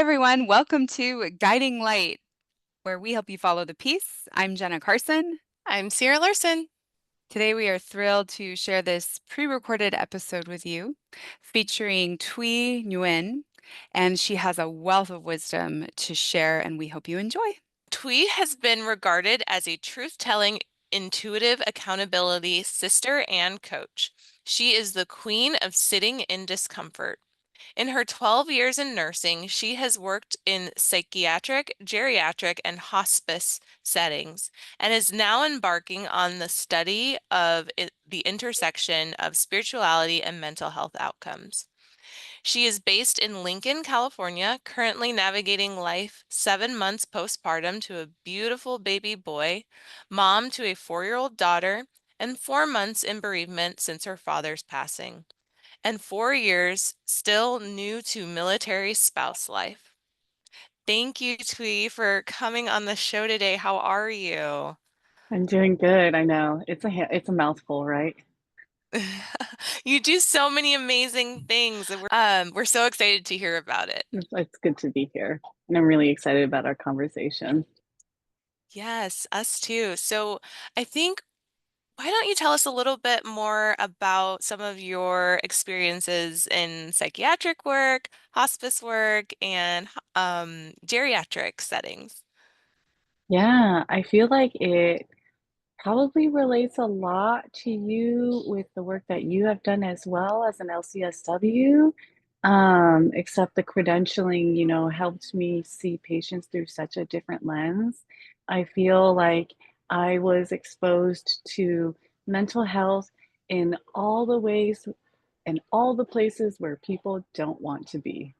everyone, welcome to Guiding Light, where we help you follow the peace. I'm Jenna Carson. I'm Sierra Larson. Today we are thrilled to share this pre-recorded episode with you featuring Thùy Nguyen, and she has a wealth of wisdom to share, and we hope you enjoy. Thùy has been regarded as a truth-telling, intuitive accountability sister and coach. She is the queen of sitting in discomfort. In her 12 years in nursing, she has worked in psychiatric, geriatric, and hospice settings and is now embarking on the study of the intersection of spirituality and mental health outcomes. She is based in Lincoln, California, currently navigating life 7 months postpartum to a beautiful baby boy, mom to a 4-year-old daughter, and 4 months in bereavement since her father's passing, and 4 years still new to military spouse life. Thank you, Twee, for coming on the show today. How are you? I'm doing good. I know it's a mouthful, right? You do so many amazing things. We're so excited to hear about it. It's good to be here, and I'm really excited about our conversation. Yes, us too. So I think, why don't you tell us a little bit more about some of your experiences in psychiatric work, hospice work, and geriatric settings? Yeah, I feel like it probably relates a lot to you with the work that you have done as well as an LCSW. Except the credentialing, helped me see patients through such a different lens. I feel like I was exposed to mental health in all the ways and all the places where people don't want to be.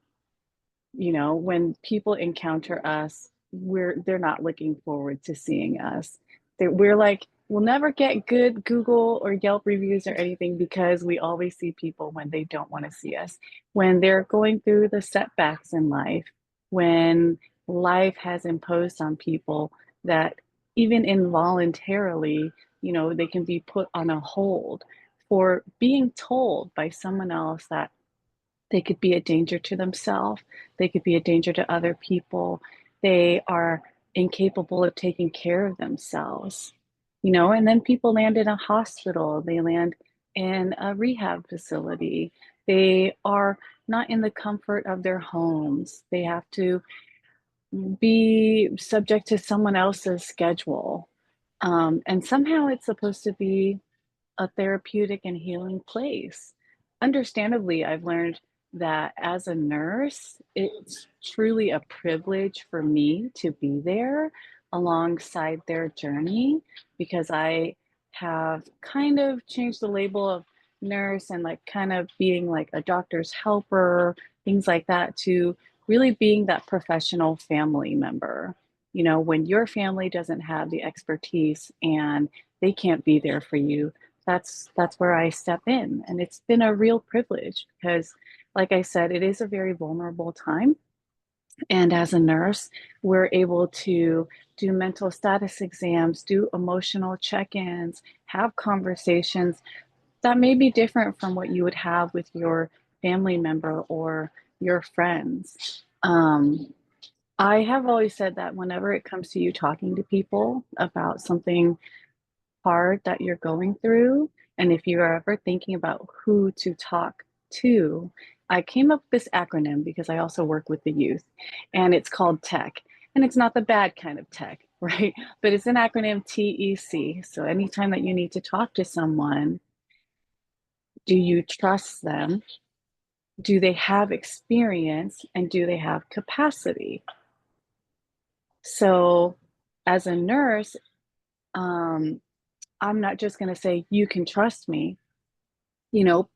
When people encounter us, they're not looking forward to seeing us. We're like, we'll never get good Google or Yelp reviews or anything because we always see people when they don't want to see us, when they're going through the setbacks in life, when life has imposed on people that even involuntarily, they can be put on a hold for being told by someone else that they could be a danger to themselves. They could be a danger to other people. They are incapable of taking care of themselves. And then people land in a hospital, they land in a rehab facility. They are not in the comfort of their homes. They have to be subject to someone else's schedule. And somehow it's supposed to be a therapeutic and healing place. Understandably, I've learned that as a nurse, it's truly a privilege for me to be there alongside their journey because I have kind of changed the label of nurse and like kind of being like a doctor's helper, things like that, to really being that professional family member. When your family doesn't have the expertise and they can't be there for you, that's where I step in. And it's been a real privilege because, like I said, it is a very vulnerable time. And as a nurse, we're able to do mental status exams, do emotional check-ins, have conversations that may be different from what you would have with your family member or your friends. I have always said that whenever it comes to you talking to people about something hard that you're going through, and if you're ever thinking about who to talk to, I came up with this acronym because I also work with the youth, and it's called TECH. And it's not the bad kind of tech, right? But it's an acronym TEC. So anytime that you need to talk to someone, do you trust them? Do they have experience? And do they have capacity? So as a nurse, um, I'm not just going to say you can trust me,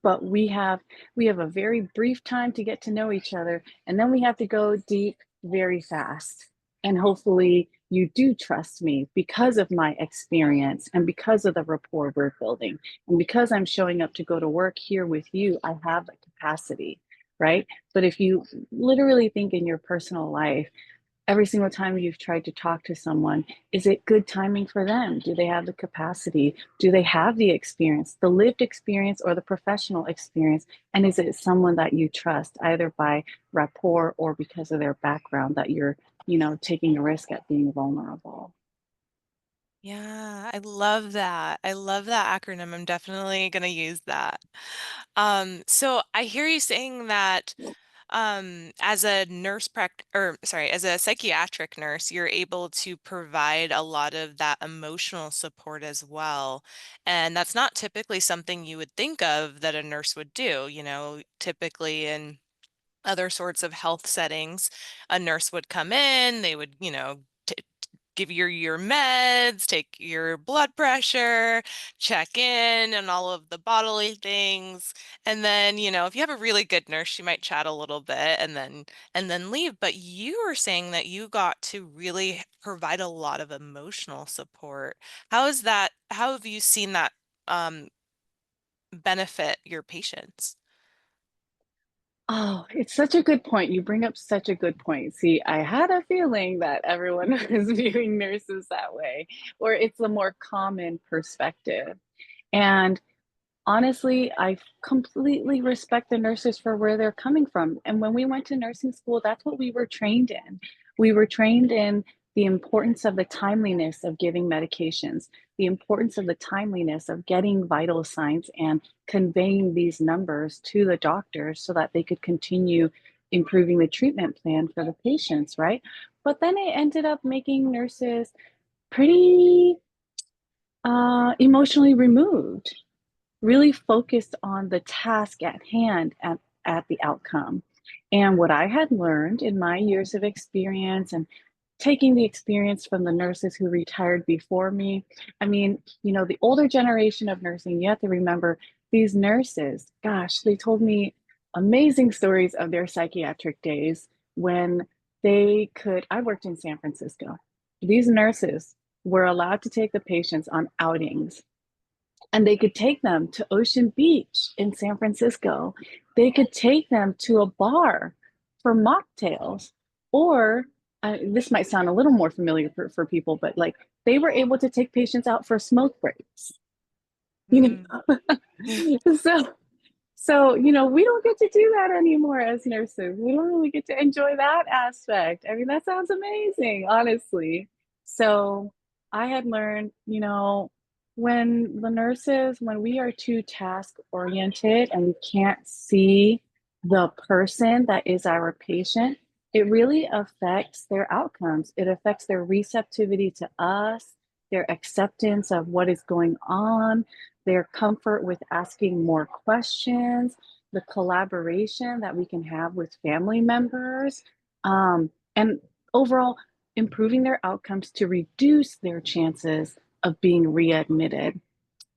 but we have a very brief time to get to know each other, and then we have to go deep very fast. And hopefully you do trust me because of my experience and because of the rapport we're building. And because I'm showing up to go to work here with you, I have the capacity, right? But if you literally think in your personal life, every single time you've tried to talk to someone, is it good timing for them? Do they have the capacity? Do they have the experience, the lived experience or the professional experience? And is it someone that you trust, either by rapport or because of their background, that you're, taking a risk at being vulnerable? Yeah, I love that. I love that acronym. I'm definitely going to use that. So I hear you saying that as a as a psychiatric nurse, you're able to provide a lot of that emotional support as well. And that's not typically something you would think of that a nurse would do, typically in other sorts of health settings, a nurse would come in, they would, give your meds, take your blood pressure, check in and all of the bodily things. And then, if you have a really good nurse, she might chat a little bit and then leave. But you were saying that you got to really provide a lot of emotional support. How have you seen that um, benefit your patients? Oh, it's such a good point. You bring up such a good point. See, I had a feeling that everyone was viewing nurses that way, or it's a more common perspective. And honestly, I completely respect the nurses for where they're coming from. And when we went to nursing school, that's what we were trained in. We were trained in the importance of the timeliness of giving medications, the importance of the timeliness of getting vital signs and conveying these numbers to the doctors so that they could continue improving the treatment plan for the patients, right? But then it ended up making nurses pretty emotionally removed, really focused on the task at hand at the outcome. And what I had learned in my years of experience and taking the experience from the nurses who retired before me, I mean, the older generation of nursing, you have to remember these nurses, gosh, they told me amazing stories of their psychiatric days when I worked in San Francisco. These nurses were allowed to take the patients on outings, and they could take them to Ocean Beach in San Francisco. They could take them to a bar for mocktails, or this might sound a little more familiar for people, but like they were able to take patients out for smoke breaks. You Mm. know, so we don't get to do that anymore as nurses. We don't really get to enjoy that aspect. I mean, that sounds amazing, honestly. So I had learned, when we are too task oriented and we can't see the person that is our patient, it really affects their outcomes. It affects their receptivity to us, their acceptance of what is going on, their comfort with asking more questions, the collaboration that we can have with family members, and overall improving their outcomes to reduce their chances of being readmitted.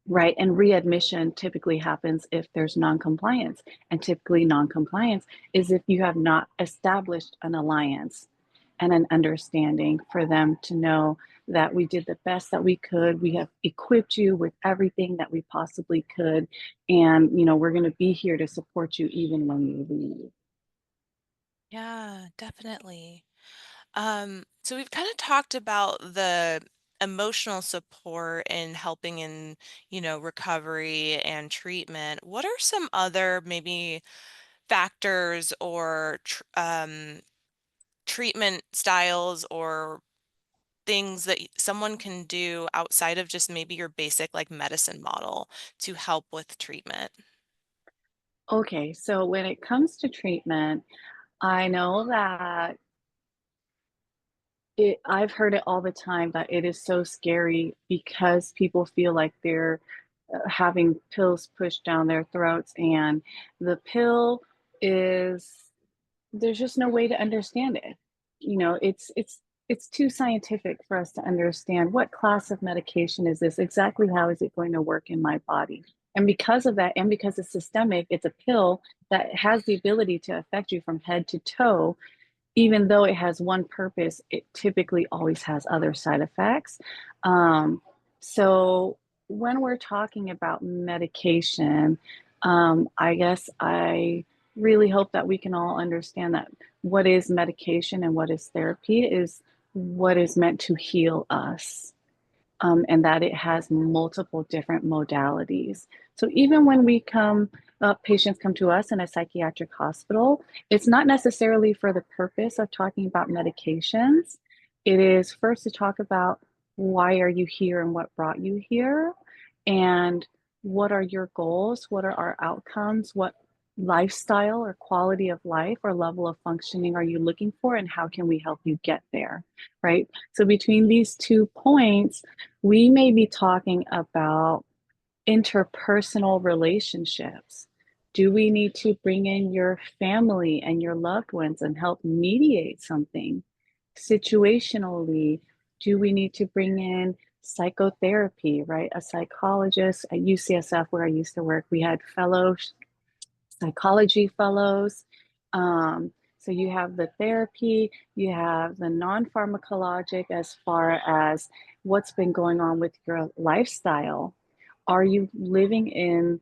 Right. And readmission typically happens if there's noncompliance. And typically, noncompliance is if you have not established an alliance and an understanding for them to know that we did the best that we could. We have equipped you with everything that we possibly could. And, we're going to be here to support you even when you leave. Yeah, definitely. So we've kind of talked about the emotional support and helping in, recovery and treatment. What are some other maybe factors or treatment styles or things that someone can do outside of just maybe your basic like medicine model to help with treatment? Okay. So when it comes to treatment, I know that I've heard it all the time that it is so scary because people feel like they're having pills pushed down their throats, and the pill is there's just no way to understand it. It's too scientific for us to understand what class of medication is this, exactly how is it going to work in my body. And because of that, and because it's systemic, it's a pill that has the ability to affect you from head to toe. Even though it has one purpose, it typically always has other side effects. So when we're talking about medication, I guess I really hope that we can all understand that what is medication and what is therapy is what is meant to heal us, and that it has multiple different modalities. So even when patients come to us in a psychiatric hospital, it's not necessarily for the purpose of talking about medications. It is first to talk about why are you here and what brought you here, and what are your goals, what are our outcomes, what lifestyle or quality of life or level of functioning are you looking for, and how can we help you get there, right? So between these 2 points, we may be talking about interpersonal relationships. Do we need to bring in your family and your loved ones and help mediate something? Situationally, do we need to bring in psychotherapy, right? A psychologist at UCSF, where I used to work, we had psychology fellows. So you have the therapy, you have the non-pharmacologic as far as what's been going on with your lifestyle. Are you living in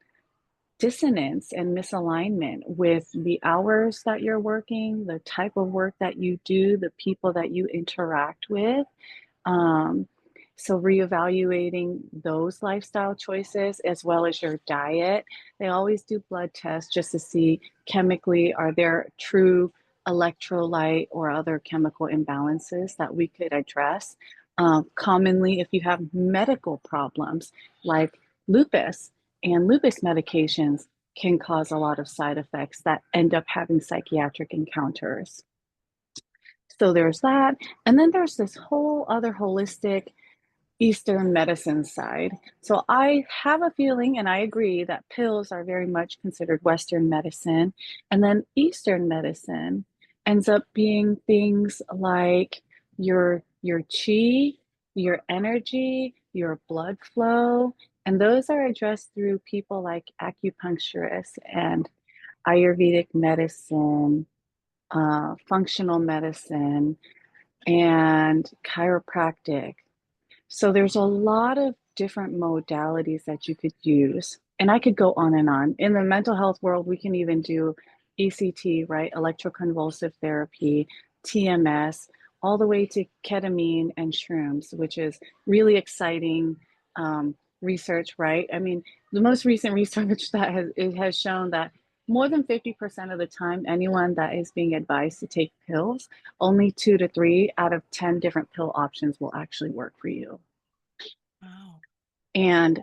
dissonance and misalignment with the hours that you're working, the type of work that you do, the people that you interact with? Um, so reevaluating those lifestyle choices as well as your diet. They always do blood tests just to see chemically, are there true electrolyte or other chemical imbalances that we could address. Commonly, if you have medical problems like lupus, and lupus medications can cause a lot of side effects that end up having psychiatric encounters. So there's that. And then there's this whole other holistic Eastern medicine side. So I have a feeling, and I agree, that pills are very much considered Western medicine. And then Eastern medicine ends up being things like your chi, your energy, your blood flow. And those are addressed through people like acupuncturists and Ayurvedic medicine, functional medicine, and chiropractic. So there's a lot of different modalities that you could use. And I could go on and on. In the mental health world, we can even do ECT, right? Electroconvulsive therapy, TMS, all the way to ketamine and shrooms, which is really exciting research, right? I mean, the most recent research that has shown that more than 50% of the time, anyone that is being advised to take pills, only 2 to 3 out of 10 different pill options will actually work for you. Wow. And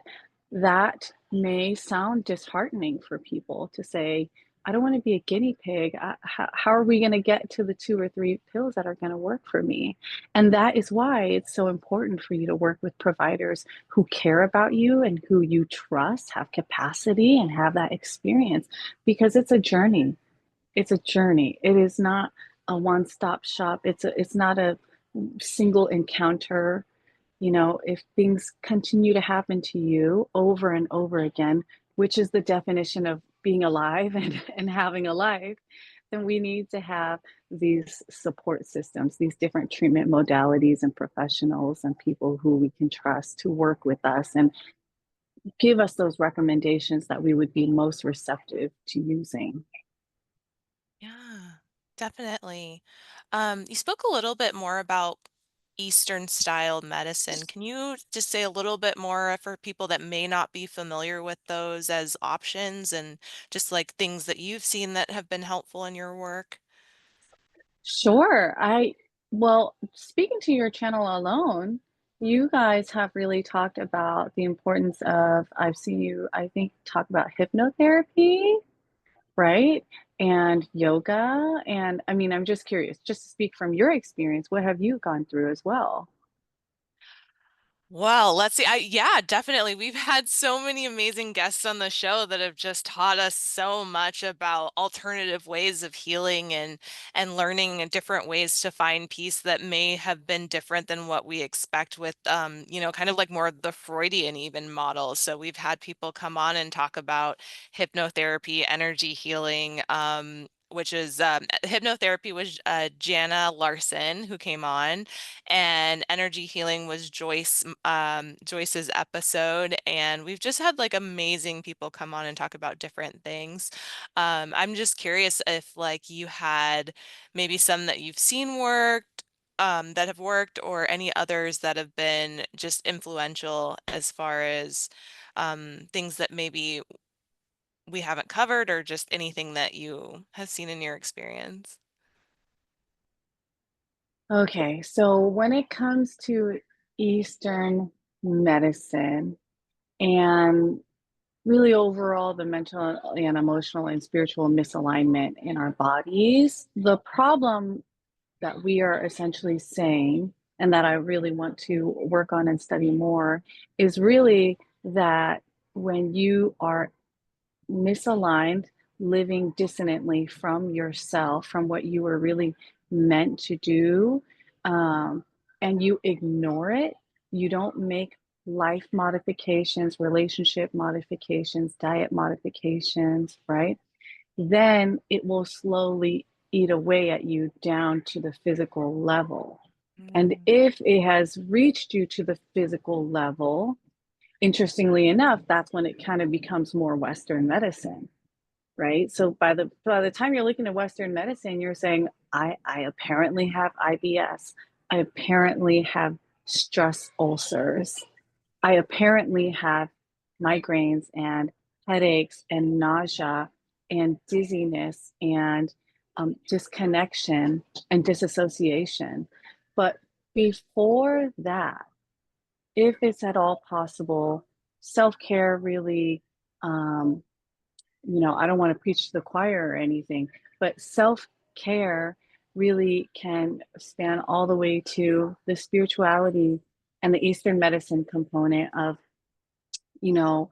that may sound disheartening for people to say, I don't want to be a guinea pig. How are we going to get to the 2 or 3 pills that are going to work for me? And that is why it's so important for you to work with providers who care about you and who you trust, have capacity, and have that experience, because it's a journey. It's a journey. It is not a one-stop shop. It's not a single encounter. You know, if things continue to happen to you over and over again, which is the definition of being alive and having a life, then we need to have these support systems, these different treatment modalities and professionals and people who we can trust to work with us and give us those recommendations that we would be most receptive to using. Yeah, definitely. You spoke a little bit more about Eastern style medicine. Can you just say a little bit more for people that may not be familiar with those as options and just like things that you've seen that have been helpful in your work? Sure. Well, speaking to your channel alone, you guys have really talked about the importance of, I've seen you, I think, talk about hypnotherapy, right? And yoga. And I mean, I'm just curious, just to speak from your experience, what have you gone through as well? Well, let's see. Yeah, definitely. We've had so many amazing guests on the show that have just taught us so much about alternative ways of healing and learning and different ways to find peace that may have been different than what we expect with kind of like more of the Freudian even model. So we've had people come on and talk about hypnotherapy, energy healing, which is hypnotherapy was Jana Larson, who came on, and energy healing was Joyce's episode. And we've just had like amazing people come on and talk about different things. I'm just curious if like you had maybe some that you've seen that have worked, or any others that have been just influential as far as things that maybe we haven't covered, or just anything that you have seen in your experience. Okay, so when it comes to Eastern medicine and really overall the mental and emotional and spiritual misalignment in our bodies, the problem that we are essentially saying, and that I really want to work on and study more, is really that when you are misaligned, living dissonantly from yourself, from what you were really meant to do, and you ignore it, you don't make life modifications, relationship modifications, diet modifications, right? Then it will slowly eat away at you down to the physical level. And Mm. if it has reached you to the physical level, interestingly enough, that's when it kind of becomes more Western medicine, right? So by the time you're looking at Western medicine, you're saying, I apparently have IBS. I apparently have stress ulcers. I apparently have migraines and headaches and nausea and dizziness and disconnection and disassociation. But before that, if it's at all possible, self care really, um, I don't want to preach to the choir or anything, but self care really can span all the way to the spirituality and the Eastern medicine component of, you know,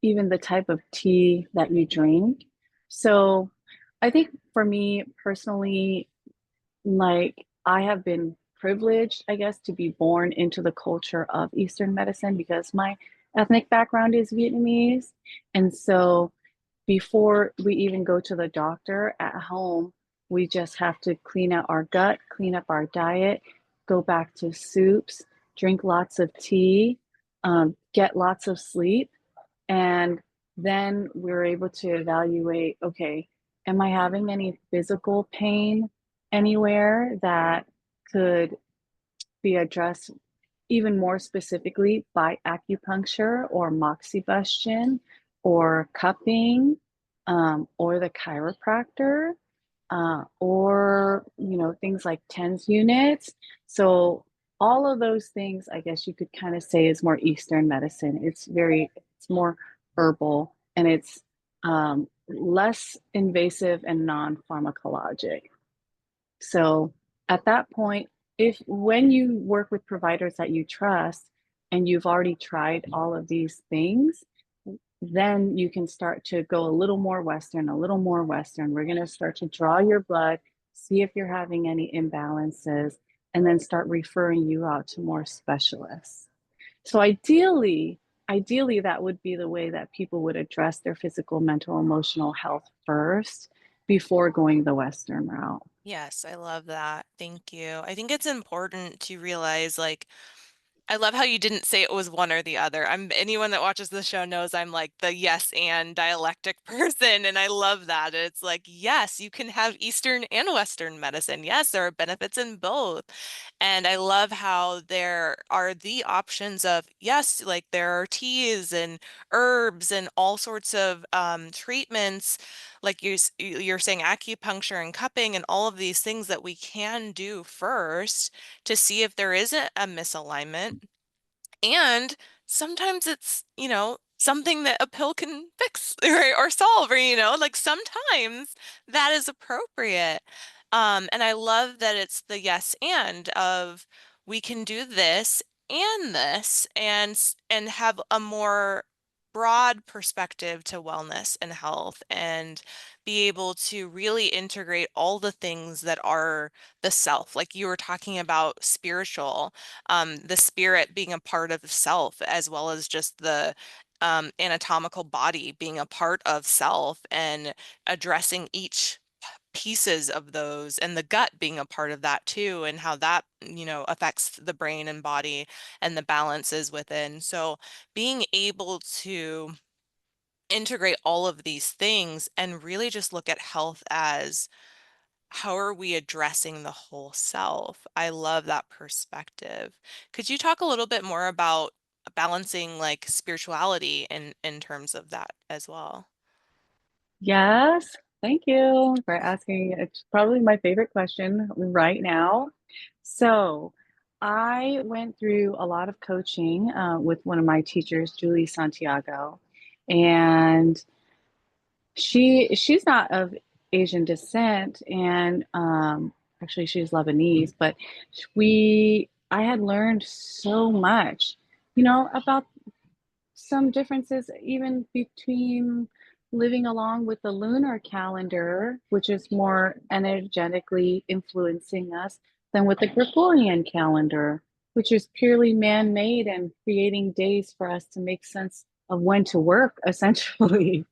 even the type of tea that you drink. So I think for me personally, like I have been privileged, I guess, to be born into the culture of Eastern medicine because my ethnic background is Vietnamese. And so before we even go to the doctor at home, we just have to clean out our gut, clean up our diet, go back to soups, drink lots of tea, get lots of sleep. And then we're able to evaluate, okay, am I having any physical pain anywhere that could be addressed even more specifically by acupuncture or moxibustion or cupping, or the chiropractor, or things like TENS units. So all of those things, I guess you could kind of say, is more Eastern medicine. It's more herbal, and it's less invasive and non-pharmacologic. So at that point, if when you work with providers that you trust and you've already tried all of these things, then you can start to go a little more Western, a little more Western. We're going to start to draw your blood, see if you're having any imbalances, and then start referring you out to more specialists. So ideally, that would be the way that people would address their physical, mental, emotional health first before going the Western route. Yes, I love that. Thank you. I think it's important to realize, like, I love how you didn't say it was one or the other. Anyone that watches the show knows I'm like the yes and dialectic person, and I love that. It's like, yes, you can have Eastern and Western medicine. Yes, there are benefits in both. And I love how there are the options of, yes, like there are teas and herbs and all sorts of treatments, like you're saying acupuncture and cupping and all of these things that we can do first to see if there isn't a misalignment. And sometimes it's, something that a pill can fix or solve, or, like sometimes that is appropriate. And I love that it's the yes and of we can do this and have a more broad perspective to wellness and health, and be able to really integrate all the things that are the self, like you were talking about spiritual, the spirit being a part of the self, as well as just the anatomical body being a part of self, and addressing each pieces of those, and the gut being a part of that too, and how that, affects the brain and body and the balances within. So being able to integrate all of these things and really just look at health as how are we addressing the whole self? I love that perspective. Could you talk a little bit more about balancing like spirituality in terms of that as well? Yes, thank you for asking. It's probably my favorite question right now. So, I went through a lot of coaching with one of my teachers, Julie Santiago, and she's not of Asian descent, and actually she's Lebanese, but I had learned so much, about some differences even between living along with the lunar calendar, which is more energetically influencing us, than with the Gregorian calendar, which is purely man made and creating days for us to make sense of when to work, essentially.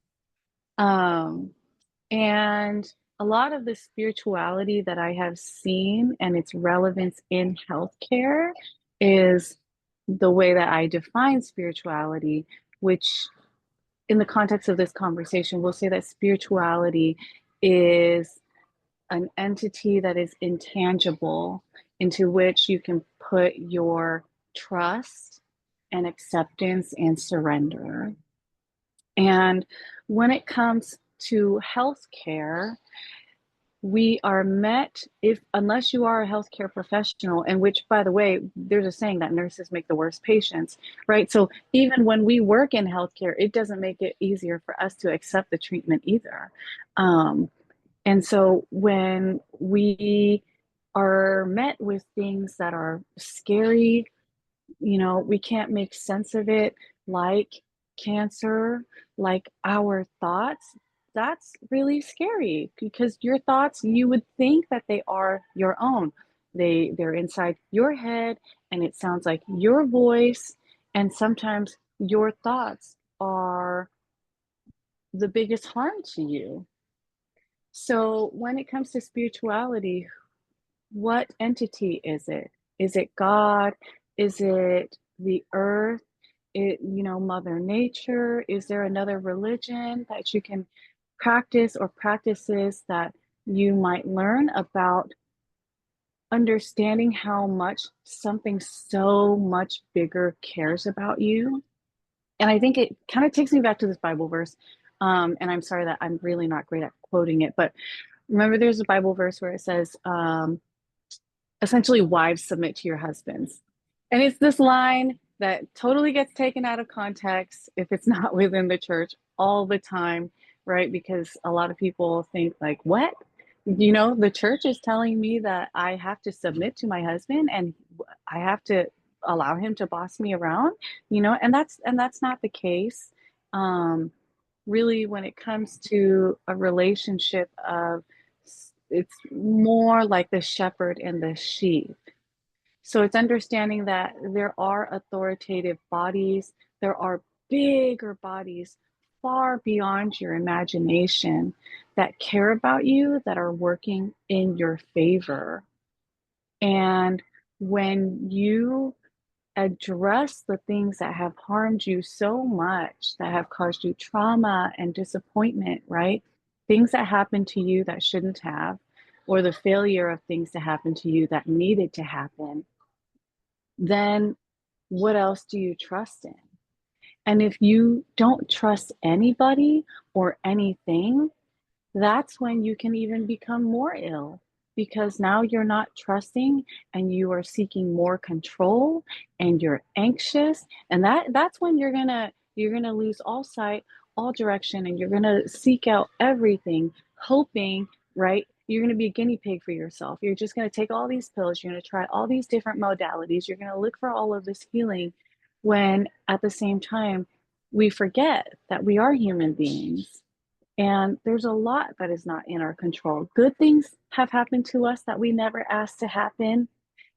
Um, and a lot of the spirituality that I have seen and its relevance in healthcare is the way that I define spirituality, which in the context of this conversation, we'll say that spirituality is an entity that is intangible into which you can put your trust and acceptance and surrender. And when it comes to healthcare, we are met if unless you are a healthcare professional, and which by the way, there's a saying that nurses make the worst patients, right? So even when we work in healthcare, it doesn't make it easier for us to accept the treatment either. And so when we are met with things that are scary, we can't make sense of it, like cancer, like our thoughts. That's really scary because your thoughts, you would think that they are your own. They're inside your head and it sounds like your voice. And sometimes your thoughts are the biggest harm to you. So when it comes to spirituality, what entity is it? Is it God? Is it the earth? Mother nature? Is there another religion that you can practice or practices that you might learn about understanding how much something so much bigger cares about you? And I think it kind of takes me back to this Bible verse. And I'm sorry that I'm really not great at quoting it, but remember there's a Bible verse where it says, essentially, wives submit to your husbands. And it's this line that totally gets taken out of context if it's not within the church all the time, right? Because a lot of people think, like, what? The church is telling me that I have to submit to my husband and I have to allow him to boss me around, and that's not the case. Um, Really, when it comes to a relationship of it's more like the shepherd and the sheep. So it's understanding that there are authoritative bodies, there are bigger bodies far beyond your imagination that care about you, that are working in your favor. And when you address the things that have harmed you so much, that have caused you trauma and disappointment, right? Things that happened to you that shouldn't have, or the failure of things to happen to you that needed to happen, then what else do you trust in? And if you don't trust anybody or anything, that's when you can even become more ill because now you're not trusting and you are seeking more control and you're anxious, and that's when you're going to lose all sight, all direction, and you're going to seek out everything hoping, right? You're going to be a guinea pig for yourself. You're just going to take all these pills, you're going to try all these different modalities, you're going to look for all of this healing when at the same time we forget that we are human beings and there's a lot that is not in our control. Good things have happened to us that we never asked to happen,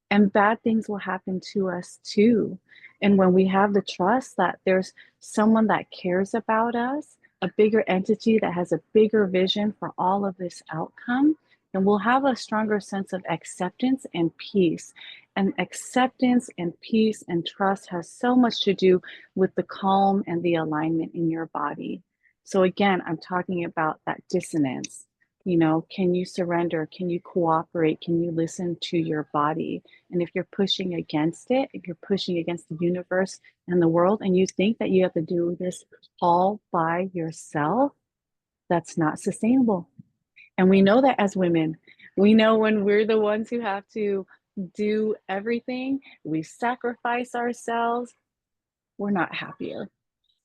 and bad things will happen to us too. And when we have the trust that there's someone that cares about us, a bigger entity that has a bigger vision for all of this outcome, then we'll have a stronger sense of acceptance and peace. And acceptance and peace and trust has so much to do with the calm and the alignment in your body. So again, I'm talking about that dissonance. You know, can you surrender? Can you cooperate? Can you listen to your body? And if you're pushing against it, if you're pushing against the universe and the world, and you think that you have to do this all by yourself, that's not sustainable. And we know that as women. We know when we're the ones who have to do everything, we sacrifice ourselves, we're not happier.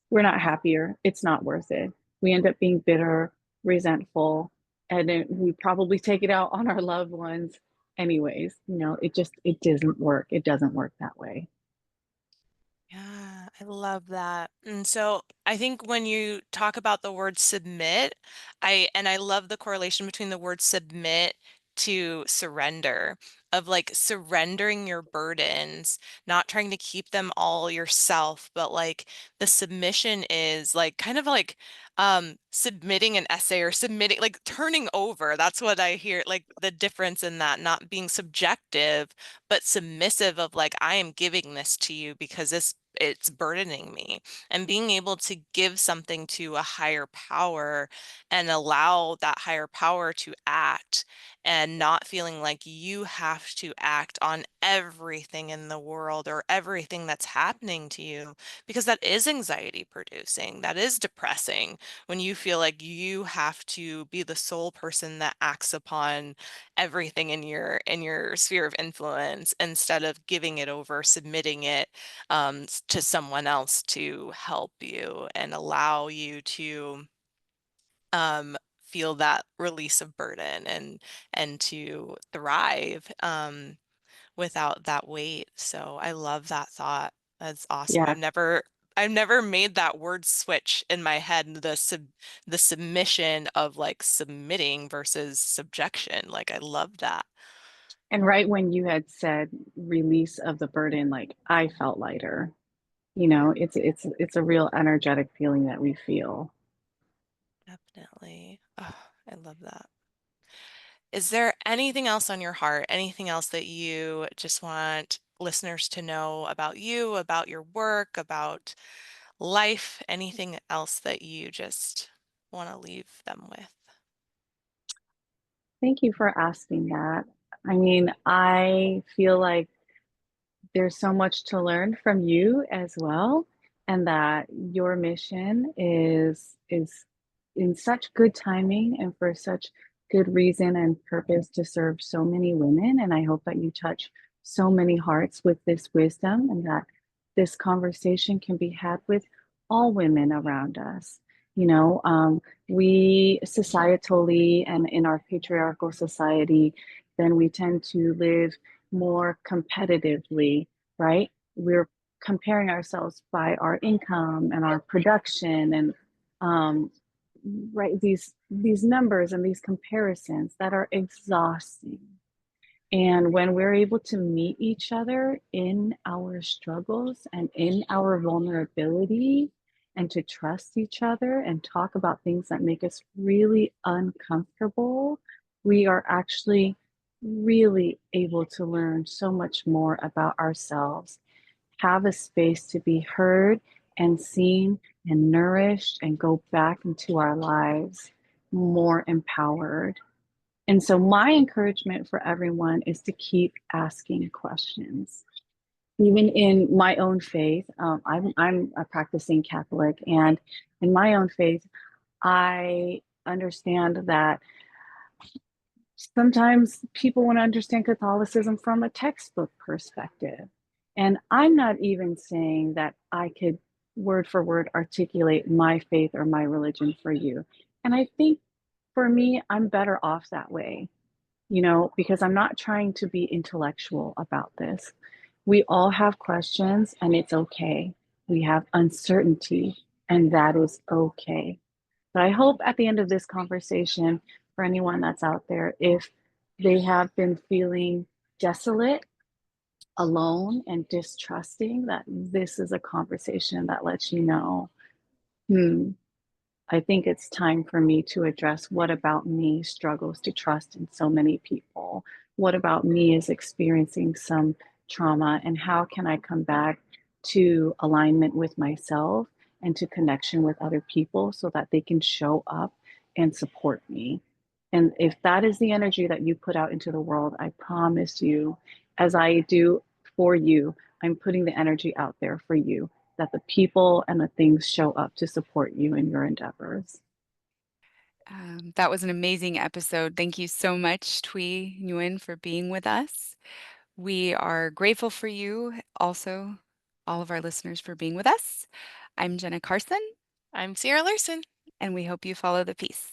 We're not happier. It's not worth it. We end up being bitter, resentful, and then we probably take it out on our loved ones anyways. You know, it doesn't work. It doesn't work that way. Yeah, I love that. And so I think when you talk about the word submit, I love the correlation between the word submit to surrender, of like surrendering your burdens, not trying to keep them all yourself, but like the submission is like kind of like submitting an essay or submitting like turning over. That's what I hear, like the difference in that, not being subjective but submissive of like, I am giving this to you because it's burdening me, and being able to give something to a higher power and allow that higher power to act, and not feeling like you have to act on everything in the world or everything that's happening to you, because that is anxiety producing, that is depressing when you feel like you have to be the sole person that acts upon everything in your sphere of influence, instead of giving it over, submitting it to someone else to help you and allow you to feel that release of burden and to thrive without that weight. So I love that thought. That's awesome. Yeah. I've never made that word switch in my head, the submission of like submitting versus subjection. Like I love that. And right when you had said release of the burden, like I felt lighter. You know, it's a real energetic feeling that we feel. Definitely. Oh, I love that. Is there anything else on your heart? Anything else that you just want listeners to know about you, about your work, about life? Anything else that you just want to leave them with? Thank you for asking that. I mean, I feel like there's so much to learn from you as well, and that your mission is in such good timing and for such good reason and purpose to serve so many women. And I hope that you touch so many hearts with this wisdom, and that this conversation can be had with all women around us. You know, we societally and in our patriarchal society, then we tend to live more competitively, right? We're comparing ourselves by our income and our production and um, right these numbers and these comparisons that are exhausting. And when we're able to meet each other in our struggles and in our vulnerability, and to trust each other and talk about things that make us really uncomfortable, we are actually really able to learn so much more about ourselves, have a space to be heard and seen and nourished, and go back into our lives more empowered. And so, my encouragement for everyone is to keep asking questions. Even in my own faith, I'm a practicing Catholic, and in my own faith, I understand that sometimes people want to understand Catholicism from a textbook perspective. And I'm not even saying that I could word for word articulate my faith or my religion for you. And I think for me, I'm better off that way, you know, because I'm not trying to be intellectual about this. We all have questions, and it's okay. We have uncertainty, and that is okay. But I hope at the end of this conversation, for anyone that's out there, if they have been feeling desolate, alone, and distrusting, that this is a conversation that lets you know, hmm, I think it's time for me to address what about me struggles to trust in so many people. What about me is experiencing some trauma, and how can I come back to alignment with myself and to connection with other people so that they can show up and support me. And if that is the energy that you put out into the world, I promise you, as I do for you, I'm putting the energy out there for you, that the people and the things show up to support you in your endeavors. That was an amazing episode. Thank you so much, Thùy Nguyen, for being with us. We are grateful for you, also, all of our listeners for being with us. I'm Jenna Carson, I'm Sierra Larson. and we hope you follow the peace.